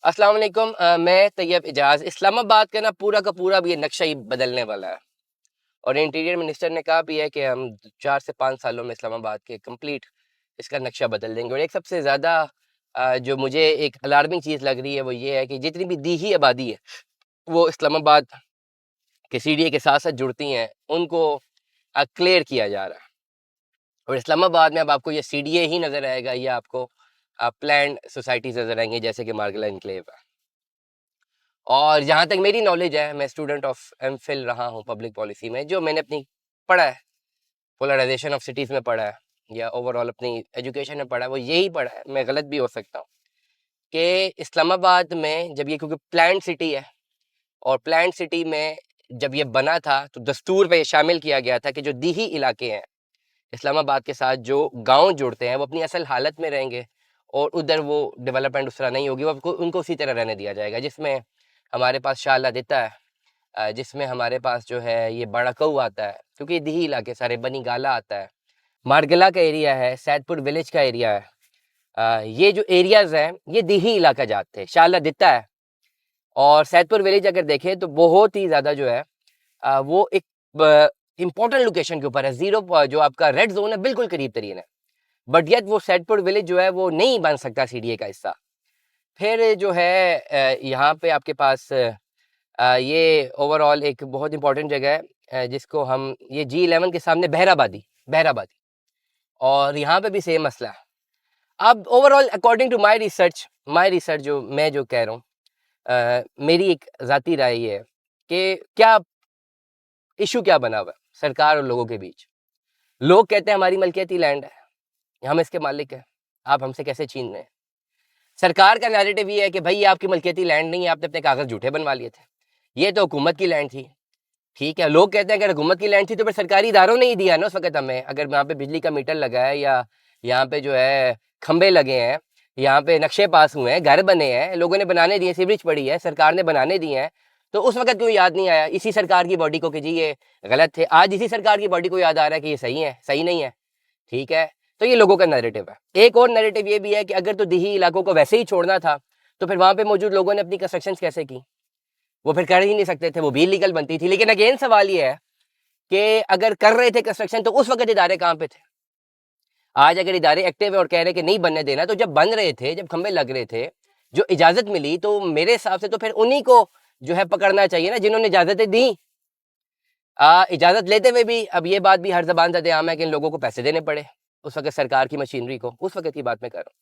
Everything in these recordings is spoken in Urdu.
السلام علیکم، میں طیب اجاز۔ اسلام آباد کا نا پورا کا پورا بھی یہ نقشہ ہی بدلنے والا ہے، اور انٹیریئر منسٹر نے کہا بھی ہے کہ ہم 4 سے 5 سالوں میں اسلام آباد کے کمپلیٹ اس کا نقشہ بدل دیں گے۔ اور ایک سب سے زیادہ جو مجھے ایک الارمنگ چیز لگ رہی ہے وہ یہ ہے کہ جتنی بھی دیہی آبادی ہے وہ اسلام آباد کے سی ڈی اے کے ساتھ ساتھ جڑتی ہیں، ان کو کلیئر کیا جا رہا ہے۔ اور اسلام آباد میں اب آپ کو یہ سی ڈی اے ہی نظر آئے گا یا آپ کو پلانڈ سوسائٹیز نظر آئیں گے جیسے کہ مارگلا انکلیو ہے۔ اور جہاں تک میری نالج ہے، میں اسٹوڈنٹ آف ایم فل رہا ہوں پبلک پالیسی میں، جو میں نے اپنی پڑھا ہے پولرائزیشن آف سٹیز میں پڑھا ہے یا اوور آل اپنی ایجوکیشن میں پڑھا ہے، وہ یہی پڑھا ہے، میں غلط بھی ہو سکتا ہوں، کہ اسلام آباد میں جب یہ کیونکہ پلانڈ سٹی ہے، اور پلانڈ سٹی میں جب یہ بنا تھا تو دستور پہ یہ شامل کیا گیا تھا کہ جو دیہی علاقے ہیں اسلام آباد کے ساتھ، جو گاؤں جڑتے ہیں، وہ اپنی اصل حالت میں رہیں گے، اور ادھر وہ ڈیولپمنٹ اس طرح نہیں ہوگی، وہ ان کو اسی طرح رہنے دیا جائے گا، جس میں ہمارے پاس شاہ اللہ دیتا ہے، جس میں ہمارے پاس جو ہے یہ بڑا کؤ آتا ہے، کیونکہ یہ دیہی علاقے سارے، بنی گالا آتا ہے، مارگلا کا ایریا ہے، سید پور ولیج کا ایریا ہے، یہ جو ایریاز ہیں یہ دیہی علاقہ جات تھے، شاہ اللہ دیتا ہے۔ اور سید پور ولیج اگر دیکھیں تو بہت ہی زیادہ جو ہے وہ ایک امپورٹنٹ لوکیشن کے اوپر ہے، زیرو جو آپ کا ریڈ زون ہے بالکل قریب ترین ہے، بٹ یت وہ سید پور ولیج جو ہے وہ نہیں بن سکتا سی ڈی اے کا حصہ۔ پھر جو ہے یہاں پہ آپ کے پاس یہ اوور آل ایک بہت امپورٹنٹ جگہ ہے، جس کو ہم یہ G11 کے سامنے بہر آبادی، اور یہاں پہ بھی سیم مسئلہ ہے۔ اب overall according to my research جو میں جو کہہ رہا ہوں، میری ایک ذاتی رائے یہ ہے کہ کیا ایشو کیا بنا ہوا ہے سرکار اور لوگوں کے بیچ۔ لوگ کہتے ہیں ہماری ملکیتی لینڈ ہے، ہم اس کے مالک ہیں، آپ ہم سے کیسے چھین رہے ہیں۔ سرکار کا نیریٹو یہ ہے کہ بھائی یہ آپ کی ملکیتی لینڈ نہیں ہے، آپ نے اپنے کاغذ جھوٹے بنوا لیے تھے، یہ تو حکومت کی لینڈ تھی۔ ٹھیک ہے، لوگ کہتے ہیں اگر حکومت کی لینڈ تھی تو پھر سرکاری اداروں نے ہی دیا نا اس وقت ہمیں، اگر یہاں پہ بجلی کا میٹر لگا ہے، یا یہاں پہ جو ہے کھمبے لگے ہیں، یہاں پہ نقشے پاس ہوئے ہیں، گھر بنے ہیں، لوگوں نے بنانے دیے، سیوریج پڑی ہے، سرکار نے بنانے دیے ہیں، تو اس وقت کیوں یاد نہیں آیا اسی سرکار کی باڈی کو کہ جی یہ غلط تھے؟ آج اسی سرکار کی باڈی کو یاد آ رہا ہے کہ یہ صحیح نہیں ہے۔ ٹھیک ہے، تو یہ لوگوں کا نیریٹو ہے۔ ایک اور نیریٹو یہ بھی ہے کہ اگر تو دیہی علاقوں کو ویسے ہی چھوڑنا تھا تو پھر وہاں پہ موجود لوگوں نے اپنی کنسٹرکشنز کیسے کی؟ وہ پھر کر ہی نہیں سکتے تھے، وہ بھی لیگل بنتی تھی۔ لیکن اگین سوال یہ ہے کہ اگر کر رہے تھے کنسٹرکشن تو اس وقت ادارے کہاں پہ تھے؟ آج اگر ادارے ایکٹیو ہے اور کہہ رہے کہ نہیں بننے دینا، تو جب بن رہے تھے، جب کھمبے لگ رہے تھے، جو اجازت ملی، تو میرے حساب سے تو پھر انہی کو جو ہے پکڑنا چاہیے نا جنہوں نے اجازتیں دیں۔ اجازت لیتے ہوئے بھی اب یہ بات بھی ہر زبان زد عام ہے کہ ان لوگوں کو پیسے دینے پڑے، اس وقت سرکار کی مشینری کو، اس وقت کی بات میں کر رہا ہوں،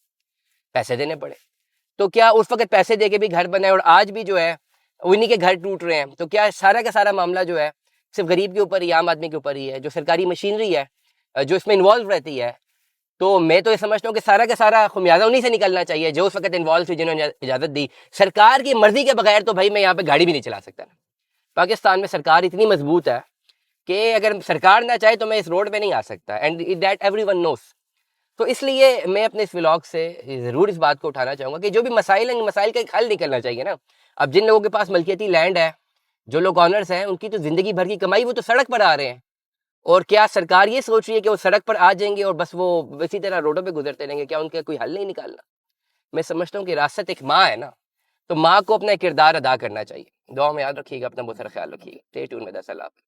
پیسے دینے پڑے۔ تو کیا اس وقت پیسے دے کے بھی گھر بنے، اور آج بھی جو ہے انہی کے گھر ٹوٹ رہے ہیں؟ تو کیا سارا کا سارا معاملہ جو ہے صرف غریب کے اوپر ہی، عام آدمی کے اوپر ہی ہے؟ جو سرکاری مشینری ہے جو اس میں انوالو رہتی ہے، تو میں تو یہ سمجھتا ہوں کہ سارا کا سارا خمیازہ انہی سے نکلنا چاہیے جو اس وقت انوالو تھی، جنہوں نے اجازت دی۔ سرکار کی مرضی کے بغیر تو بھائی میں یہاں پہ گاڑی بھی نہیں چلا سکتا۔ پاکستان میں سرکار اتنی مضبوط ہے کہ اگر سرکار نہ چاہے تو میں اس روڈ پہ نہیں آ سکتا، and that every one knows. تو اس لیے میں اپنے اس ولاگ سے ضرور اس بات کو اٹھانا چاہوں گا کہ جو بھی مسائل ہیں، مسائل کا ایک حل نکلنا چاہیے نا۔ اب جن لوگوں کے پاس ملکیتی لینڈ ہے، جو لوگ آنرز ہیں، ان کی تو زندگی بھر کی کمائی وہ تو سڑک پر آ رہے ہیں، اور کیا سرکار یہ سوچ رہی ہے کہ وہ سڑک پر آ جائیں گے اور بس وہ اسی طرح روڈوں پہ گزرتے رہیں گے؟ کیا ان کا کوئی حل نہیں نکالنا؟ میں سمجھتا ہوں کہ ریاست ایک ماں ہے نا، تو ماں کو اپنا کردار ادا کرنا چاہیے۔ دعا میں یاد رکھیے گا، اپنا بہت سارا خیال رکھیے گا۔ Stay tune with us. اللہ حافظ۔